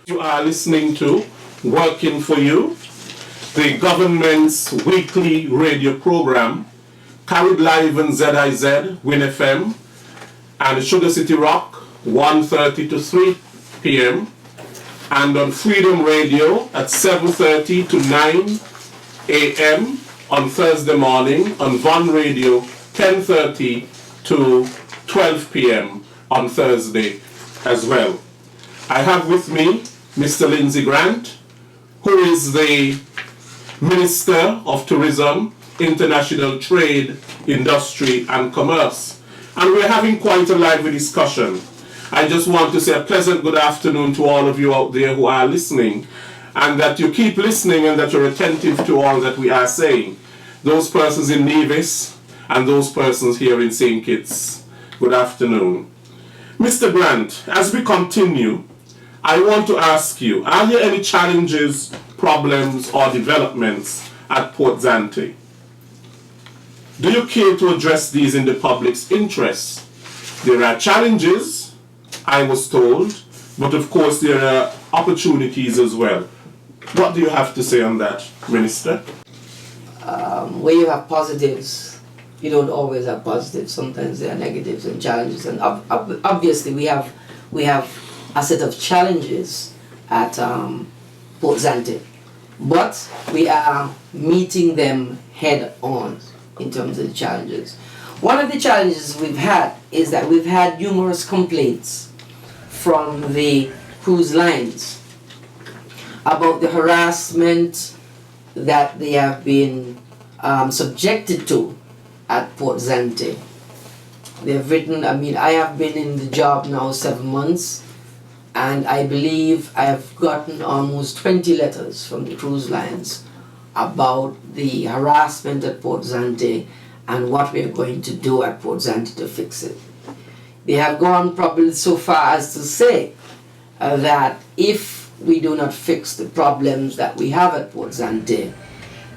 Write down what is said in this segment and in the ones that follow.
You are listening to Working for You, the government's weekly radio program, carried live on ZIZ, Win FM, and Sugar City Rock, 1:30 to 3 p.m., and on Freedom Radio at 7:30 to 9 a.m. on Thursday morning, on Von Radio, 10:30 to 12 p.m. on Thursday as well. I have with me Mr. Lindsay Grant, who is the Minister of Tourism, International Trade, Industry and Commerce. And we're having quite a lively discussion. I just want to say a pleasant good afternoon to all of you out there who are listening, and that you keep listening and that you're attentive to all that we are saying. Those persons in Nevis and those persons here in St. Kitts, good afternoon. Mr. Grant, as we continue, I want to ask you, are there any challenges, problems or developments at Port Zante? Do you care to address these in the public's interest? There are challenges, I was told, but of course there are opportunities as well. What do you have to say on that, Minister? Where you have positives, you don't always have positives. Sometimes there are negatives and challenges, and obviously we have a set of challenges at Port Zante, but we are meeting them head on in terms of the challenges. One of the challenges we've had is that we've had numerous complaints from the cruise lines about the harassment that they have been subjected to at Port Zante. They have written, I have been in the job now 7 months, and I believe I have gotten almost 20 letters from the cruise lines about the harassment at Port Zante and what we are going to do at Port Zante to fix it. They have gone probably so far as to say that if we do not fix the problems that we have at Port Zante,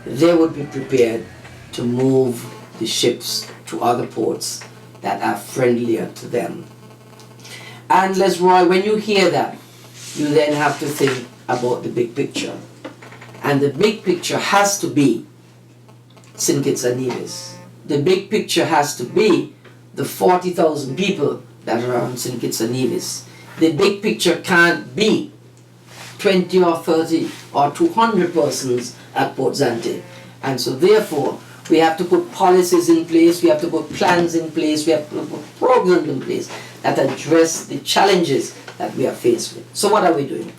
they would be prepared to move the ships to other ports that are friendlier to them. And Les Roy, when you hear that, you then have to think about the big picture. And the big picture has to be St. Kitts and Nevis. The big picture has to be the 40,000 people that are on St. Kitts and Nevis. The big picture can't be 20 or 30 or 200 persons at Port Zante. And so therefore, we have to put policies in place, we have to put plans in place, we have to put programs in place that address the challenges that we are faced with. So what are we doing?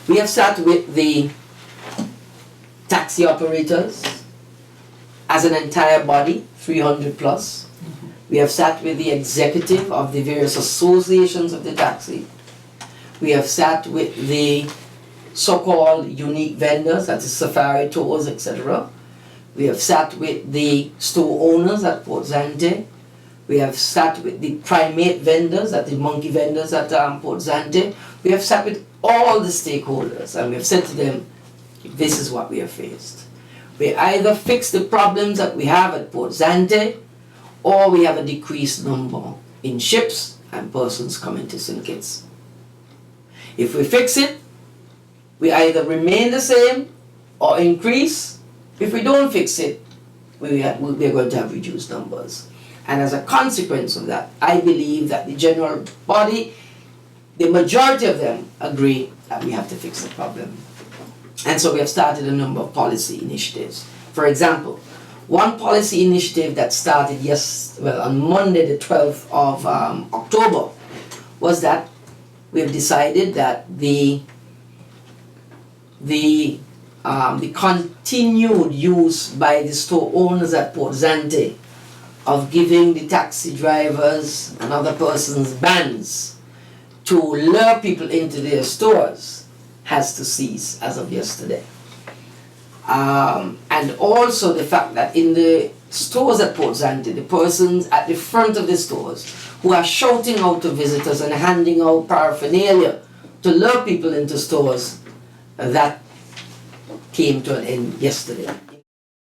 We have started with the taxi operators as an entire body, 300 plus. We have sat with the executive of the various associations of the taxi. We have sat with the so-called unique vendors, that is safari tours, etc. We have sat with the store owners at Port Zante. We have sat with the primate vendors, that the monkey vendors at Port Zante. We have sat with all the stakeholders, and we have said to them, this is what we have faced. We either fix the problems that we have at Port Zante, or we have a decreased number in ships and persons coming to St. Kitts. If we fix it, we either remain the same or increase. If we don't fix it, we are going to have reduced numbers. And as a consequence of that, I believe that the general body, the majority of them, agree that we have to fix the problem. And so we have started a number of policy initiatives. For example, one policy initiative that started on Monday the 12th of October was that we have decided that the continued use by the store owners at Port Zante of giving the taxi drivers and other persons bans to lure people into their stores has to cease as of yesterday. And also the fact that in the stores at Port Zante, the persons at the front of the stores who are shouting out to visitors and handing out paraphernalia to lure people into stores, that came to an end yesterday.